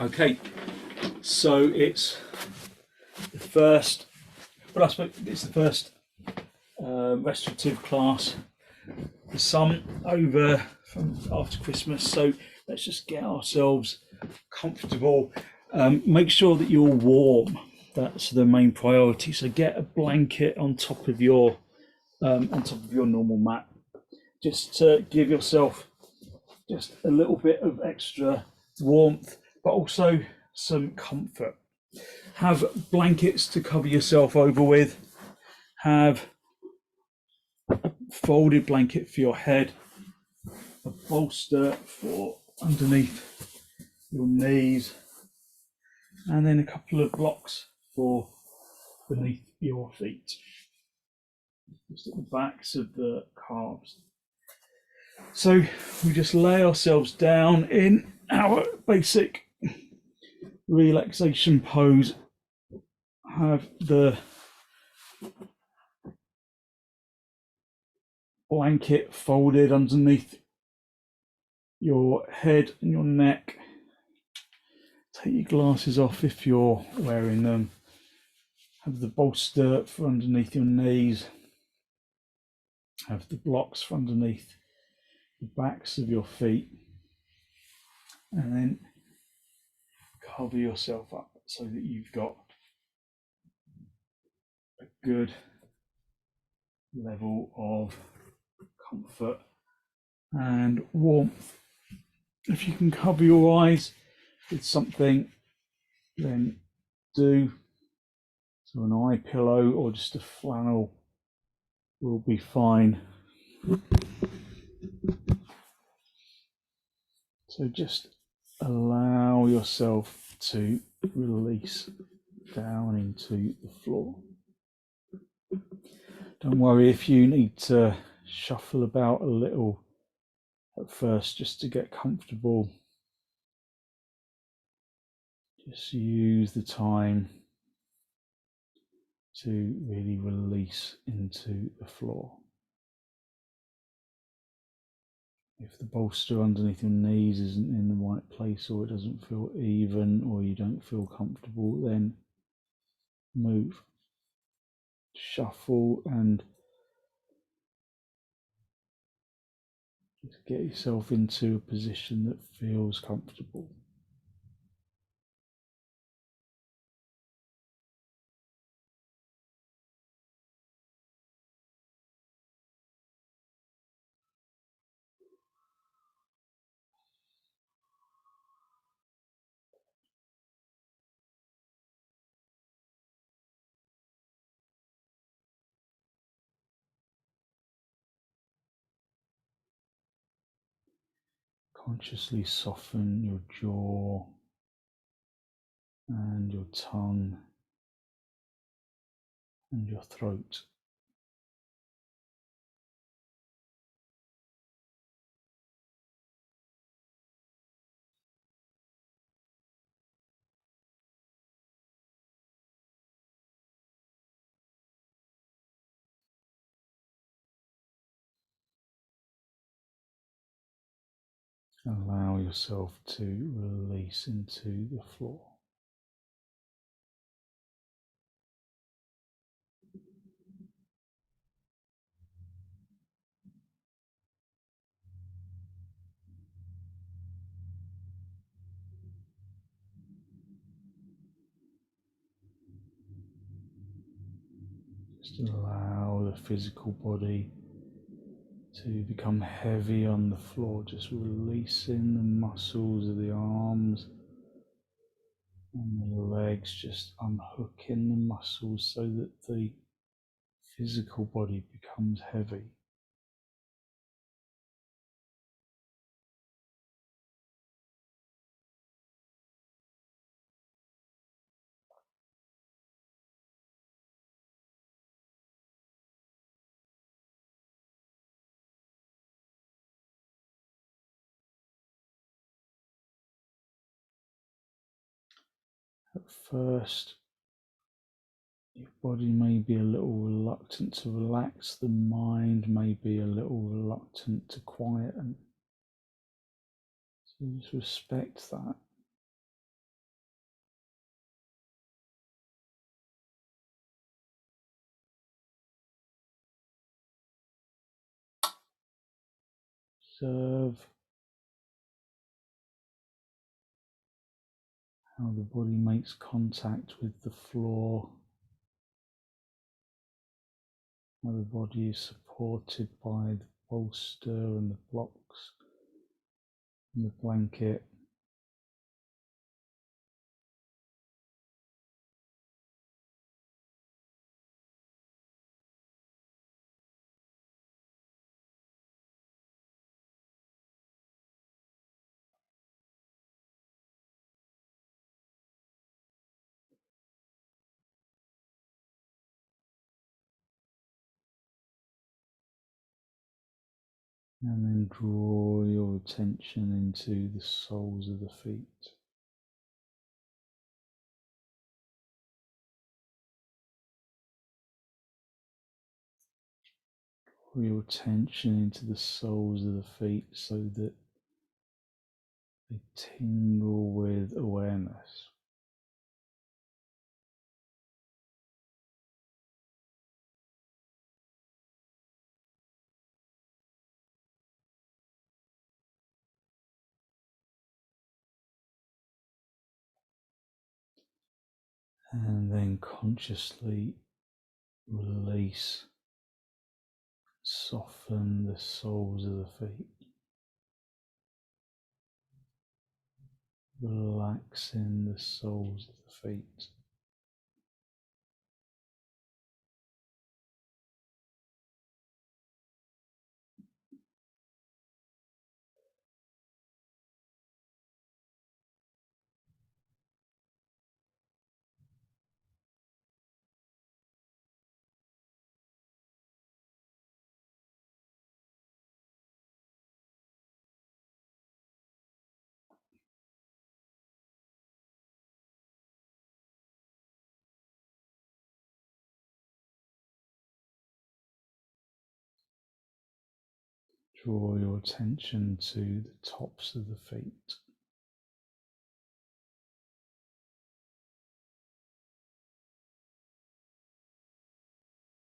Okay, so it's the first, well, I suppose it's the first restorative class. The sun over from after Christmas, so let's just get ourselves comfortable. Make sure that you're warm. That's the main priority. So get a blanket on top of your normal mat, just to give yourself just a little bit of extra warmth, but also some comfort. Have blankets to cover yourself over with. Have a folded blanket for your head, a bolster for underneath your knees, and then a couple of blocks for beneath your feet, just at the backs of the calves. So we just lay ourselves down in our basic relaxation pose. Have the blanket folded underneath your head and your neck. Take your glasses off if you're wearing them. Have the bolster for underneath your knees. Have the blocks for underneath the backs of your feet. And then cover yourself up so that you've got a good level of comfort and warmth. If you can cover your eyes with something, then do. So an eye pillow or just a flannel will be fine. So just allow yourself to release down into the floor. Don't worry if you need to shuffle about a little at first just to get comfortable. Just use the time to really release into the floor. If the bolster underneath your knees isn't in the right place, or it doesn't feel even, or you don't feel comfortable, then move, shuffle, and just get yourself into a position that feels comfortable. Consciously soften your jaw and your tongue and your throat. Allow yourself to release into the floor. Just allow the physical body to become heavy on the floor, just releasing the muscles of the arms and the legs, just unhooking the muscles so that the physical body becomes heavy. At first, your body may be a little reluctant to relax, the mind may be a little reluctant to quieten. So just respect that. Observe how the body makes contact with the floor, how the body is supported by the bolster and the blocks and the blanket. And then draw your attention into the soles of the feet. Draw your attention into the soles of the feet so that they tingle with awareness. And then consciously release, soften the soles of the feet, relaxing the soles of the feet. Draw your attention to the tops of the feet.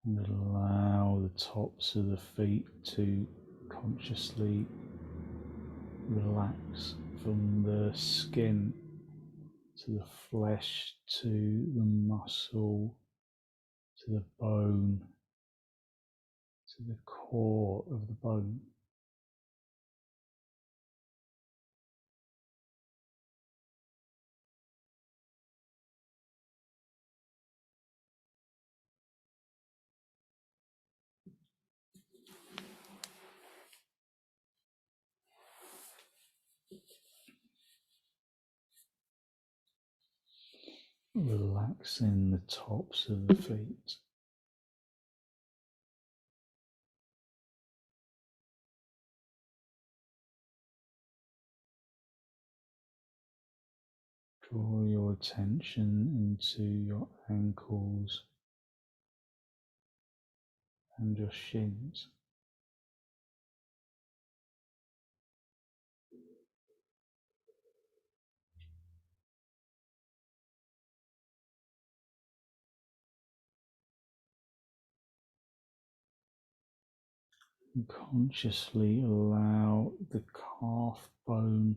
And allow the tops of the feet to consciously relax from the skin to the flesh to the muscle to the bone to the core of the bone. Relaxing the tops of the feet. Draw your attention into your ankles and your shins. And consciously allow the calf bone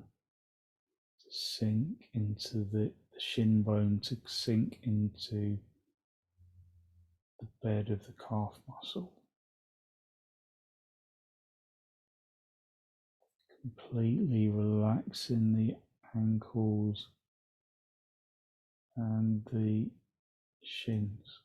to sink into the shin bone to sink into the bed of the calf muscle, completely relaxing the ankles and the shins.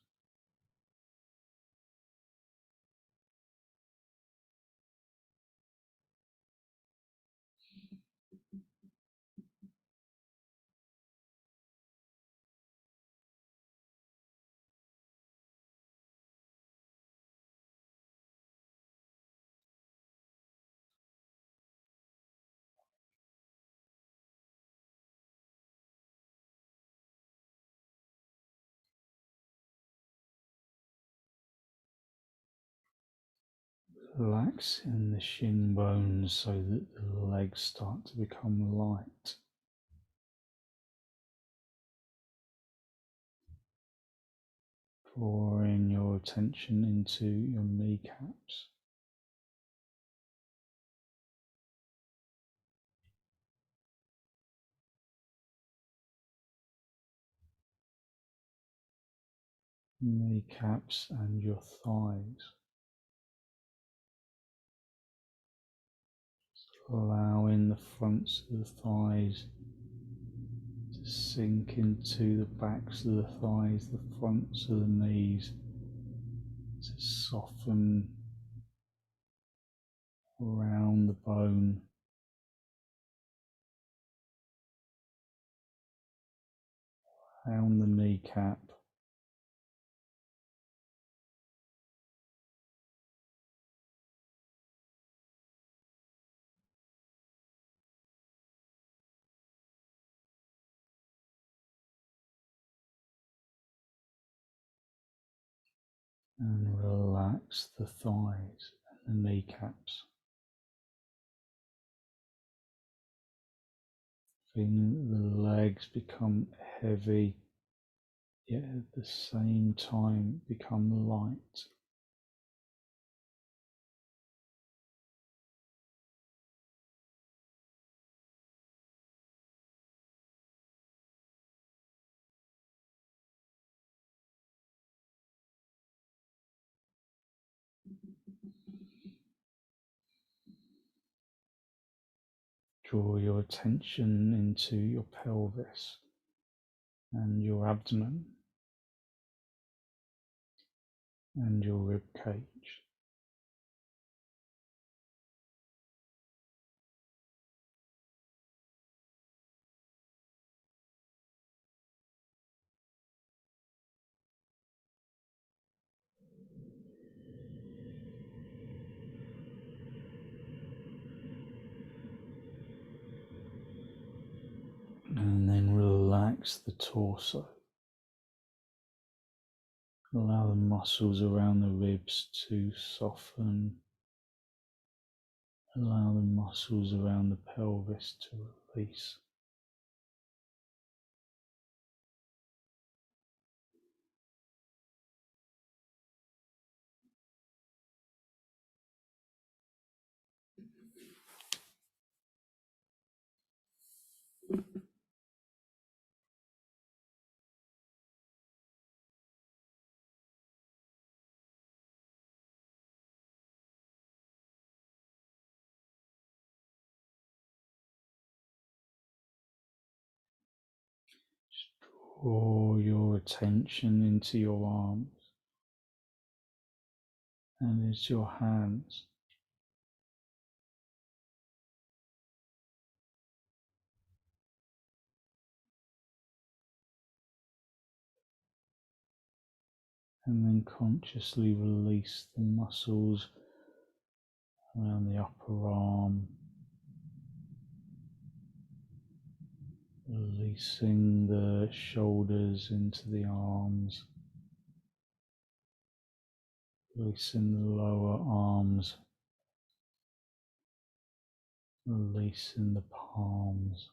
Relaxing the shin bones so that the legs start to become light. Drawing your attention into your kneecaps. kneecaps and your thighs. Allowing the fronts of the thighs to sink into the backs of the thighs, the fronts of the knees to soften around the bone, around the kneecap. And relax the thighs and the kneecaps. Feeling the legs become heavy, yet at the same time become light. Draw your attention into your pelvis and your abdomen and your rib cage. And then relax the torso. Allow the muscles around the ribs to soften. Allow the muscles around the pelvis to release. Draw your attention into your arms and into your hands. And then consciously release the muscles around the upper arm, releasing the shoulders into the arms, releasing the lower arms, releasing the palms.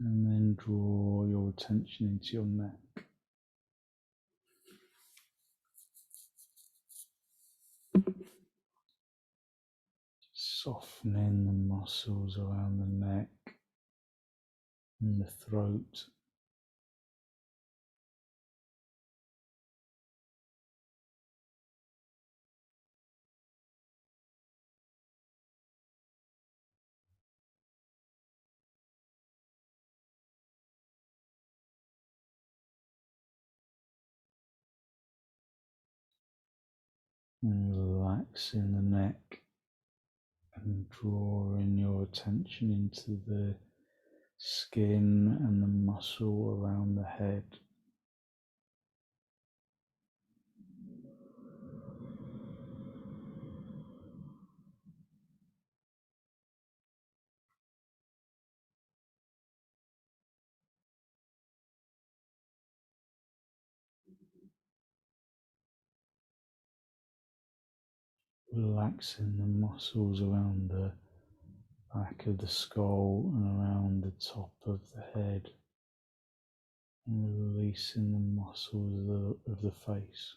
And then draw your attention into your neck. Softening the muscles around the neck and the throat. And relaxing the neck and drawing your attention into the skin and the muscle around the head. Relaxing the muscles around the back of the skull and around the top of the head. and releasing the muscles of the face.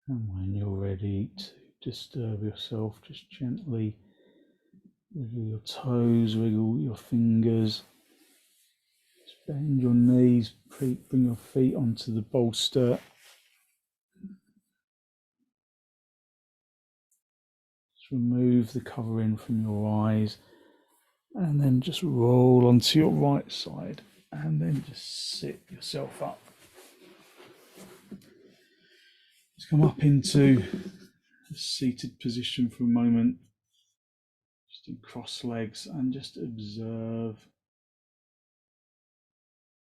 And when you're ready to disturb yourself, just gently wiggle your toes, wiggle your fingers, just bend your knees, bring your feet onto the bolster. Just remove the covering from your eyes and then just roll onto your right side and then just sit yourself up. Just come up into a seated position for a moment, just in cross legs, and just observe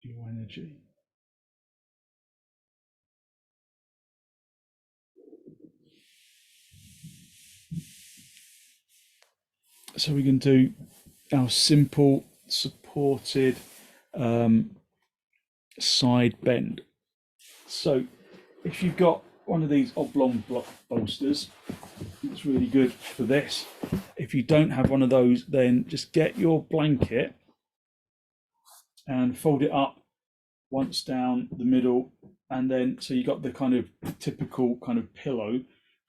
your energy. So we can do our simple supported side bend. So if you've got one of these oblong block bolsters, it's really good for this. If you don't have one of those, then just get your blanket and fold it up once down the middle, and then so you got the kind of typical kind of pillow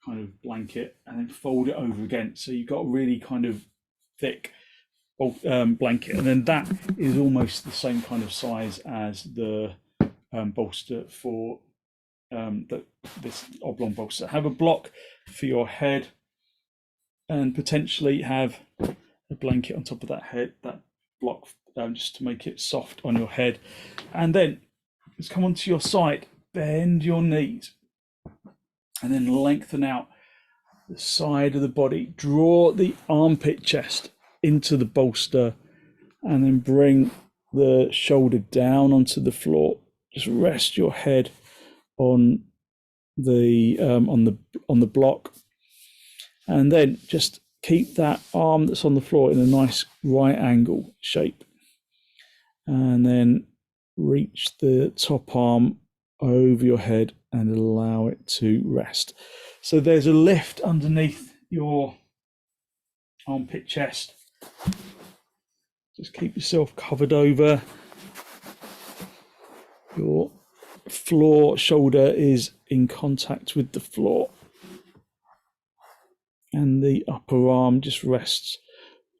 kind of blanket, and then fold it over again, so you've got a really kind of thick blanket, and then that is almost the same kind of size as the bolster for this oblong bolster. Have a block for your head, and potentially have a blanket on top of that head, that block, just to make it soft on your head. And then just come onto your side, bend your knees, and then lengthen out the side of the body. Draw the armpit chest into the bolster, and then bring the shoulder down onto the floor. Just rest your head on the block, and then just keep that arm that's on the floor in a nice right angle shape, and then reach the top arm over your head and allow it to rest. So there's a lift underneath your armpit chest. Just keep yourself covered over. Your floor shoulder is in contact with the floor, and the upper arm just rests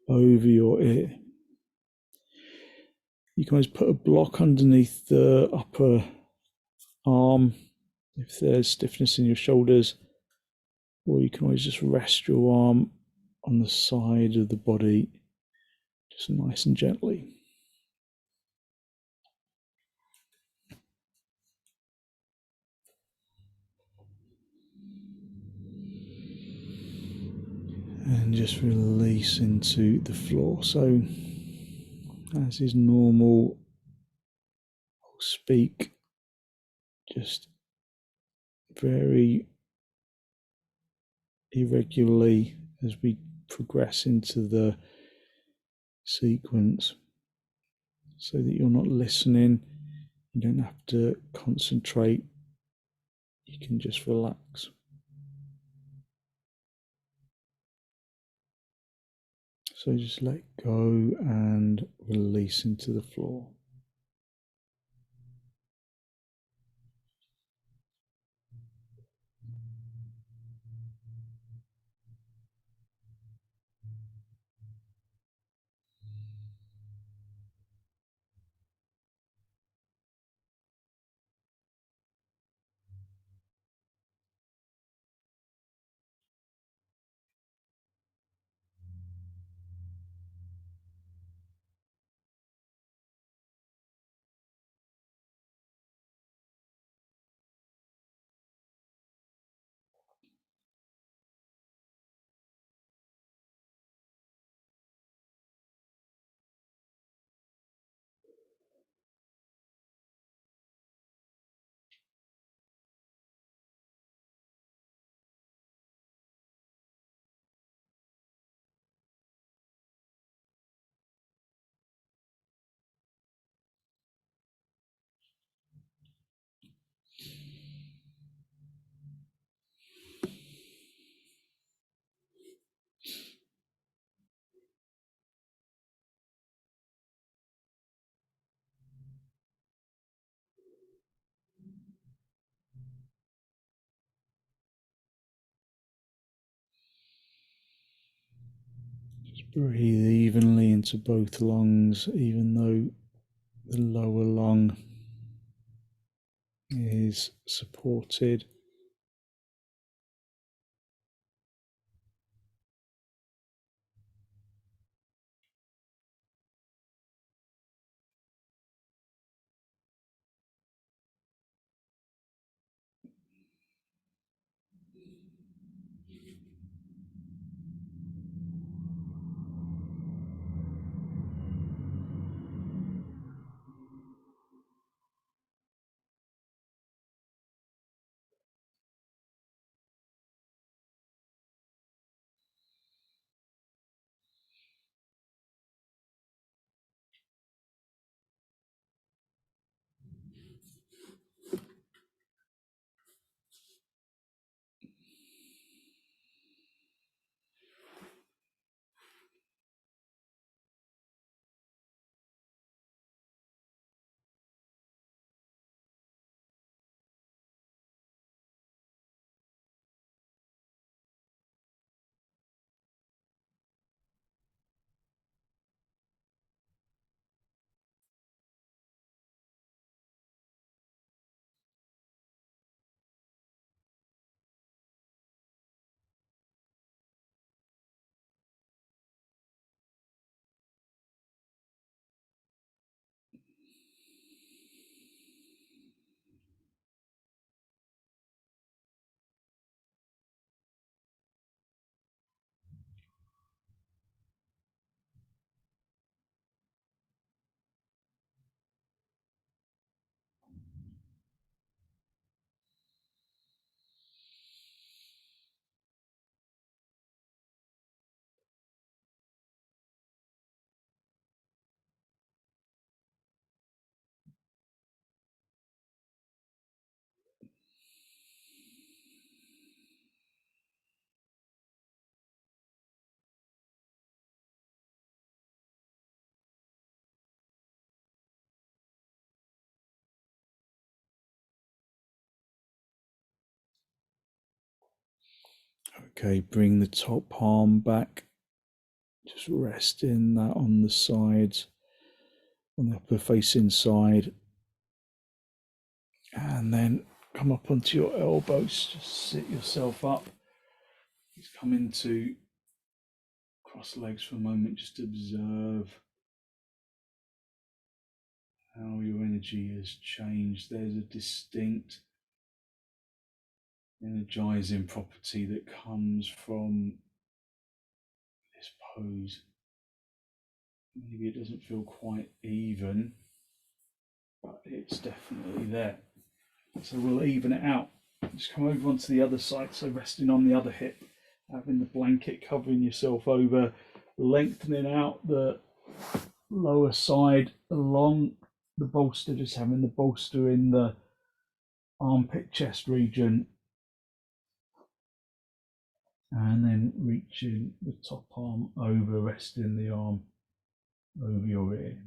over your ear. You can always put a block underneath the upper arm if there's stiffness in your shoulders, or you can always just rest your arm on the side of the body, just nice and gently. And just release into the floor. So, as is normal, I'll speak just very irregularly as we progress into the sequence, so that you're not listening. You don't have to concentrate. You can just relax. So just let go and release into the floor. Just breathe evenly into both lungs, even though the lower lung is supported. Okay, bring the top palm back. Just resting that on the sides, on the upper facing side. And then come up onto your elbows. Just sit yourself up. Just come into cross legs for a moment. Just observe how your energy has changed. There's a distinct energizing property that comes from this pose. Maybe it doesn't feel quite even, but it's definitely there. So we'll even it out. Just come over onto the other side, so resting on the other hip, having the blanket covering yourself over, lengthening out the lower side along the bolster, just having the bolster in the armpit chest region, and then reaching the top arm over, resting the arm over your ear.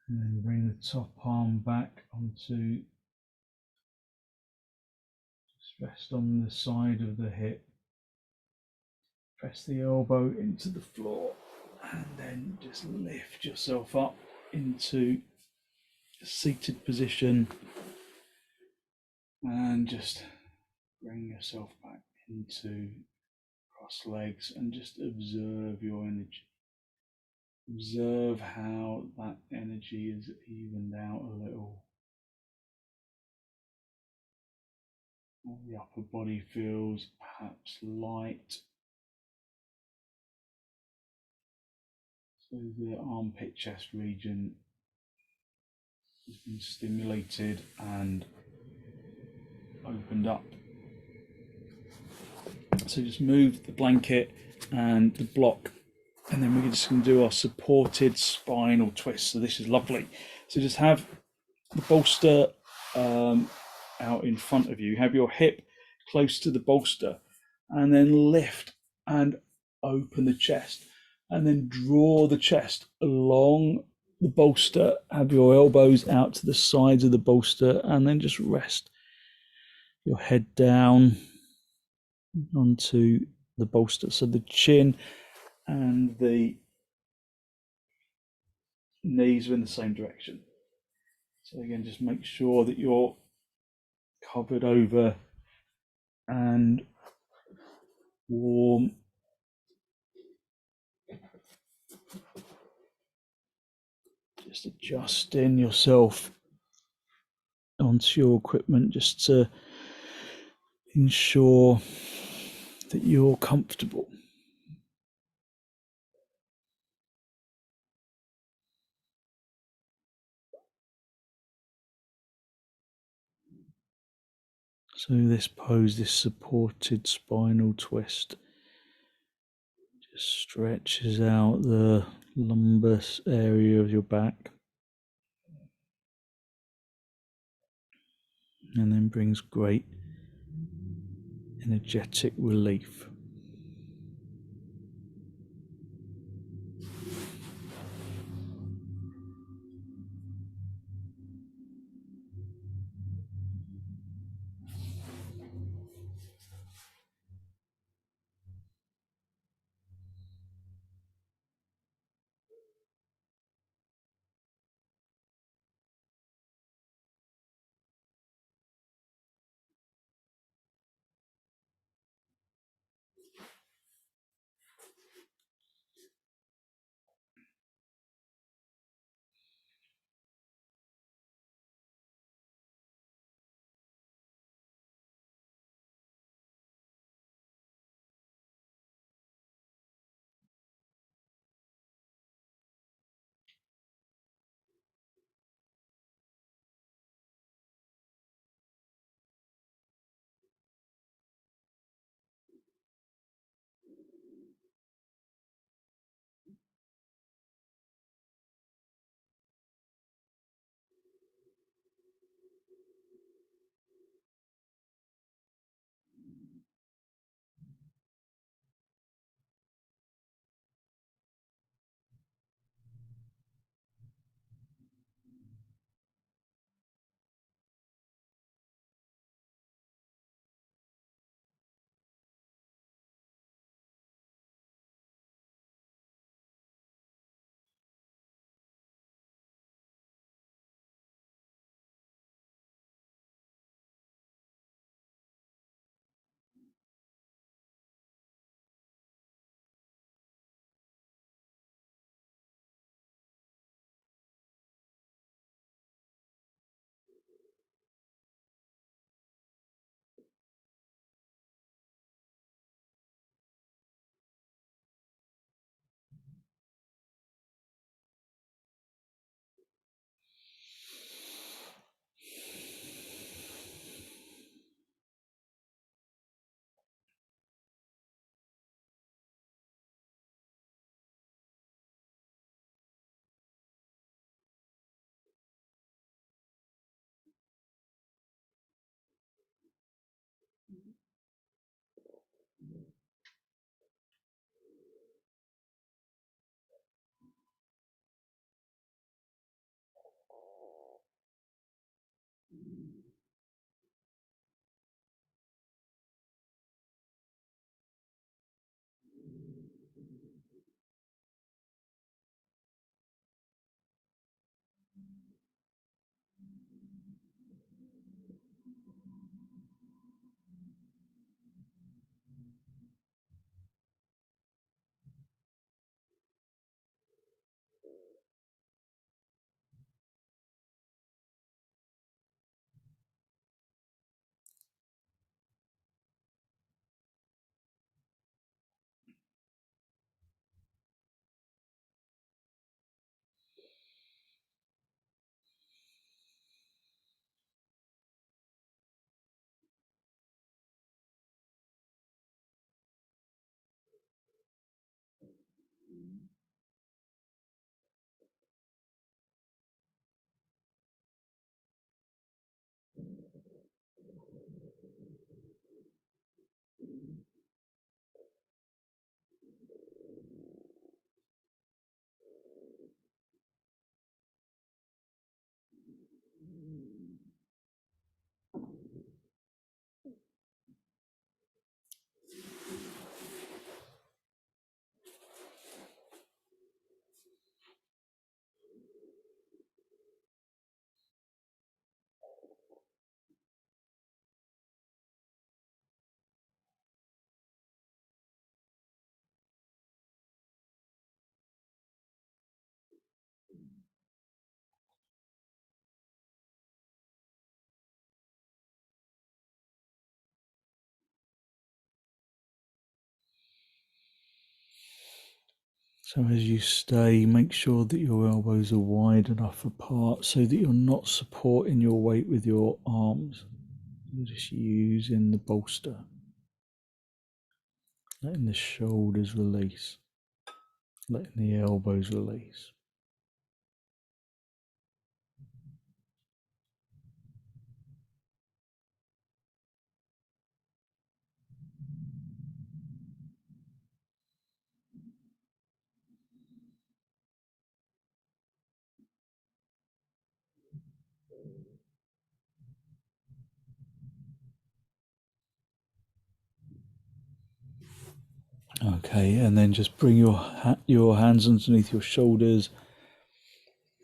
And then bring the top arm back onto, just rest on the side of the hip. Press the elbow into the floor and then just lift yourself up into a seated position and just bring yourself back into cross legs and just observe your energy. Observe how that energy is evened out a little. The upper body feels perhaps light. So the armpit chest region has been stimulated and opened up. So just move the blanket and the block, and then we're just going to do our supported spinal twist. So this is lovely. So just have the bolster out in front of you, have your hip close to the bolster, and then lift and open the chest, and then draw the chest along the bolster. Have your elbows out to the sides of the bolster, and then just rest your head down onto the bolster. So the chin and the knees are in the same direction. So again, just make sure that you're covered over and warm. Just adjusting yourself onto your equipment just to ensure that you're comfortable. So this pose, this supported spinal twist, just stretches out the lumbar area of your back and then brings great energetic relief. So as you stay, make sure that your elbows are wide enough apart so that you're not supporting your weight with your arms. You're just using the bolster, letting the shoulders release, letting the elbows release. Okay, and then just bring your hands underneath your shoulders,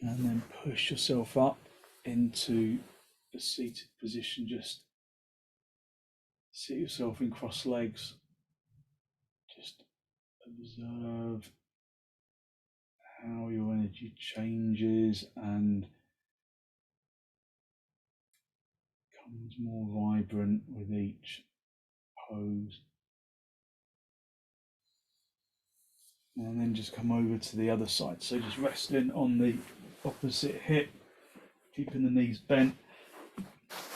and then push yourself up into a seated position. Just sit yourself in cross legs. Just observe how your energy changes and becomes more vibrant with each pose. And then just come over to the other side. So just resting on the opposite hip, keeping the knees bent,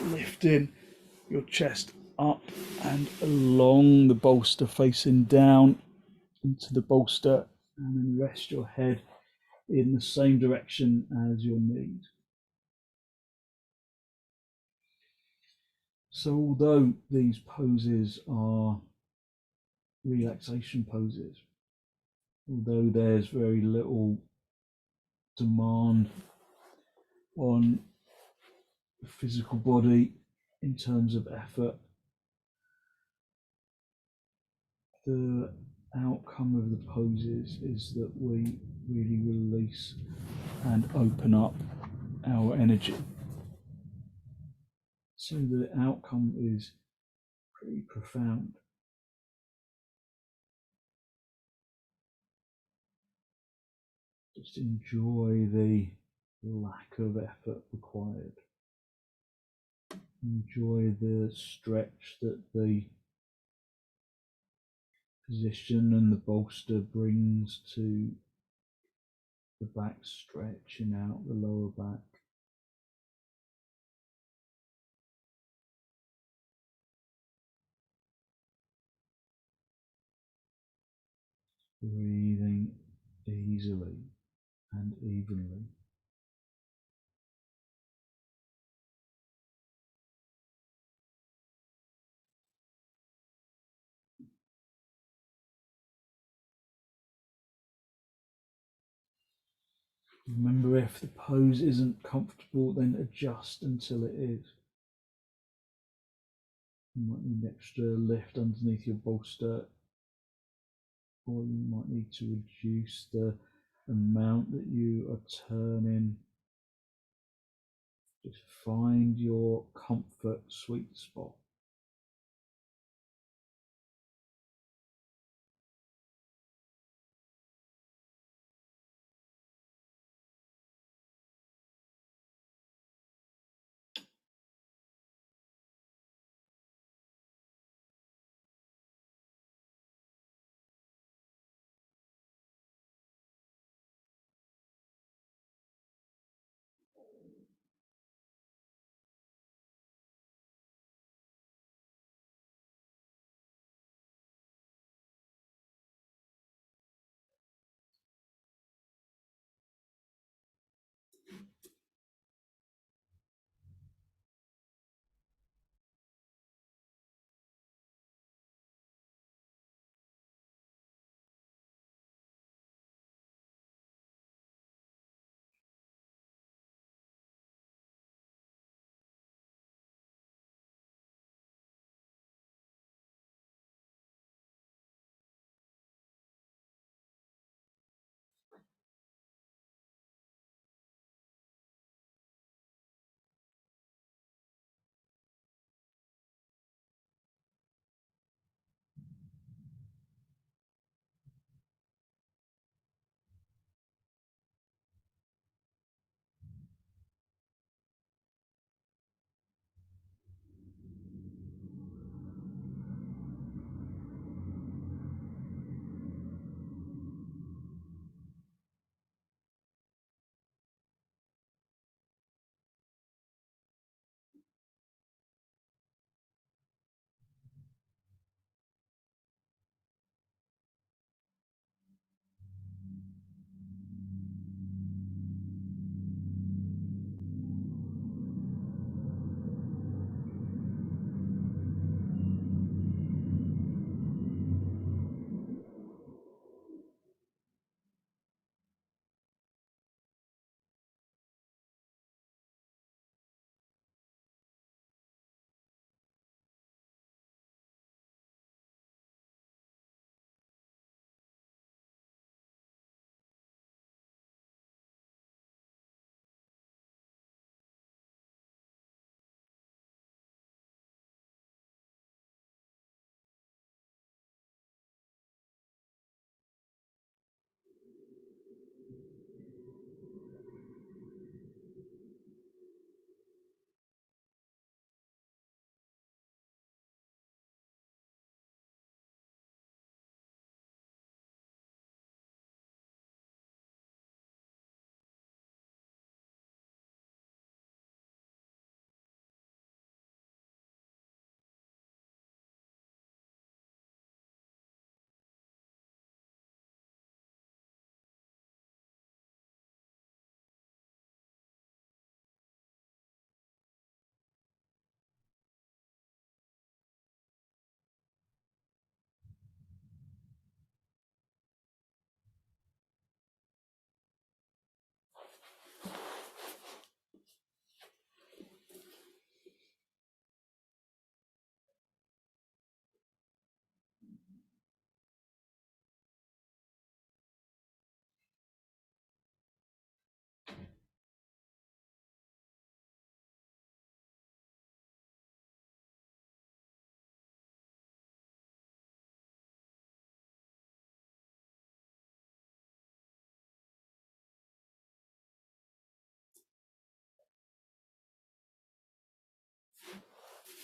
lifting your chest up and along the bolster, facing down into the bolster, and then rest your head in the same direction as your knees. So although these poses are relaxation poses, although there's very little demand on the physical body in terms of effort, the outcome of the poses is that we really release and open up our energy. So the outcome is pretty profound. Just enjoy the lack of effort required. Enjoy the stretch that the position and the bolster brings to the back, stretching out the lower back. Breathing easily and evenly. Remember, if the pose isn't comfortable, then adjust until it is. You might need an extra lift underneath your bolster, or you might need to reduce the amount that you are turning. Just find your comfort sweet spot.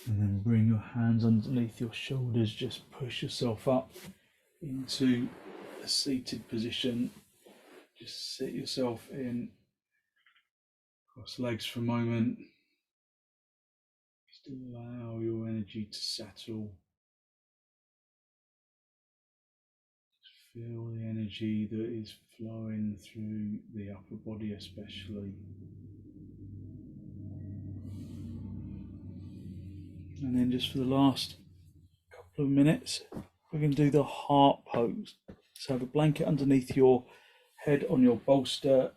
And then bring your hands underneath your shoulders, just push yourself up into a seated position. Just sit yourself in, cross legs for a moment. Just allow your energy to settle. Just feel the energy that is flowing through the upper body especially. And then just for the last couple of minutes, we're going to do the heart pose. So have a blanket underneath your head on your bolster.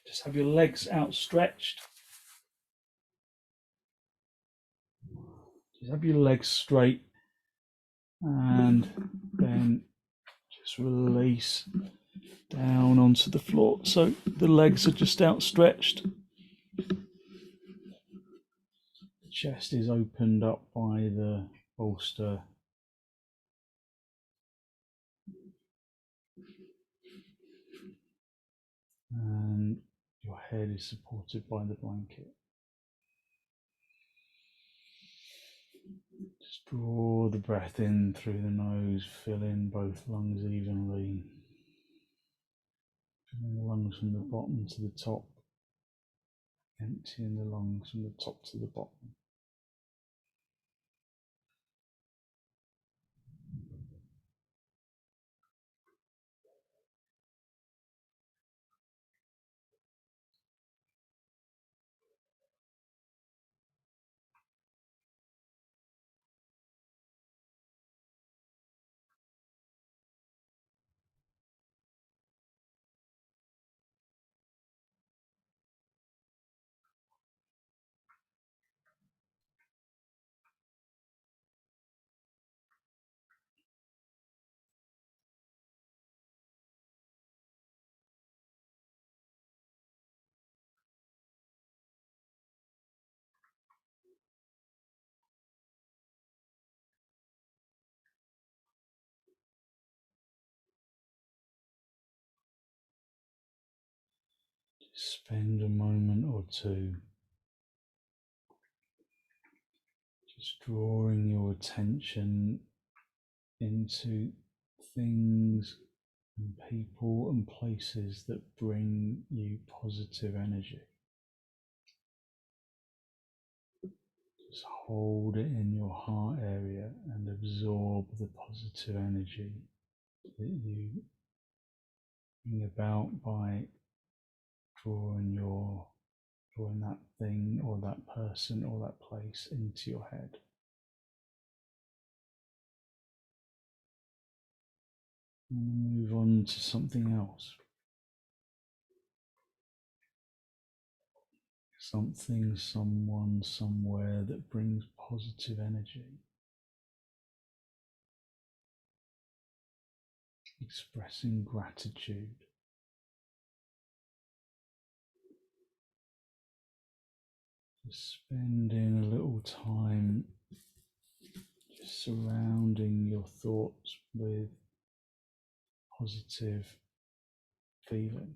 Just have your legs outstretched. Just have your legs straight and then just release down onto the floor. So the legs are just outstretched. The chest is opened up by the bolster. And your head is supported by the blanket. Just draw the breath in through the nose, fill in both lungs evenly. Filling the lungs from the bottom to the top, emptying the lungs from the top to the bottom. Spend a moment or two just drawing your attention into things and people and places that bring you positive energy. Just hold it in your heart area and absorb the positive energy that you bring about by drawing that thing or that person or that place into your head. And move on to something else. Something, someone, somewhere that brings positive energy. Expressing gratitude. Just spending a little time just surrounding your thoughts with positive feeling.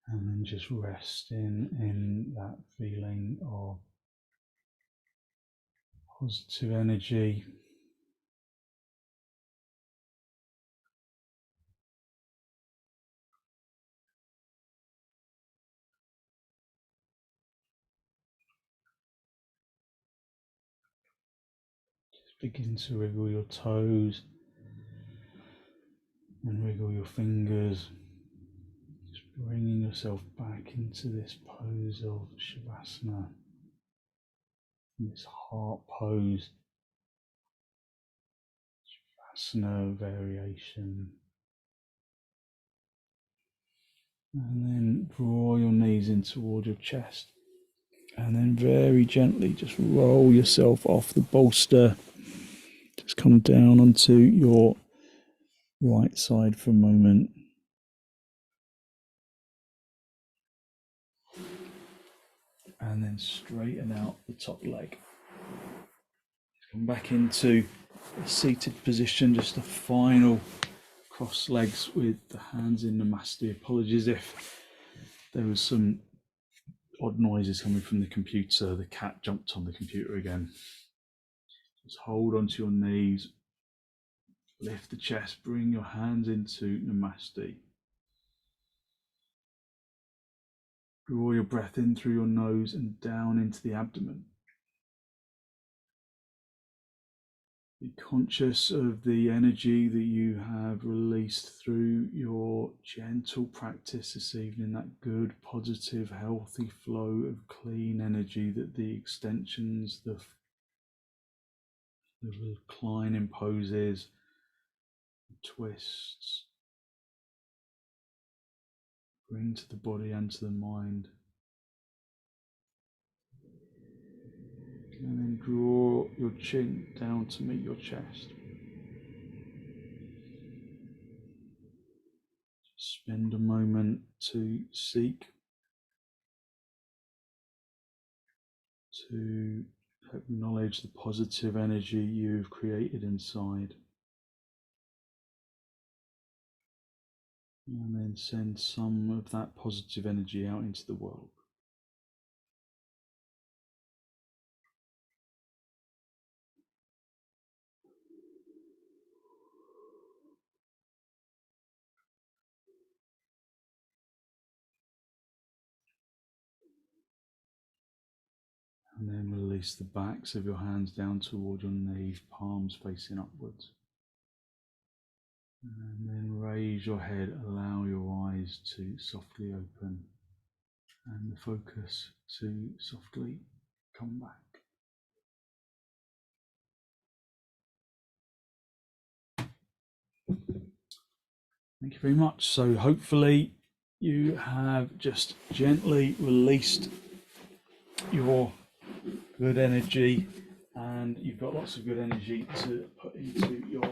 And then just resting in that feeling of positive energy. Just begin to wriggle your toes and wriggle your fingers. Just Bringing yourself back into this pose of Shavasana, this heart pose, Shavasana variation. And then draw your knees in toward your chest. And then very gently just roll yourself off the bolster. Just come down onto your right side for a moment. And then straighten out the top leg. Come back into a seated position, just a final cross legs with the hands in Namaste. Apologies if there was some odd noises coming from the computer. The cat jumped on the computer again. Just hold onto your knees, lift the chest, bring your hands into Namaste. Draw your breath in through your nose and down into the abdomen. Be conscious of the energy that you have released through your gentle practice this evening, that good, positive, healthy flow of clean energy that the extensions, the recline imposes, the twists, bring to the body and to the mind. And then draw your chin down to meet your chest. Spend a moment to seek to acknowledge the positive energy you've created inside. And then send some of that positive energy out into the world. And then release the backs of your hands down toward your knees, palms facing upwards. And then raise your head, allow your eyes to softly open and the focus to softly come back. Thank you very much. So hopefully you have just gently released your good energy and you've got lots of good energy to put into your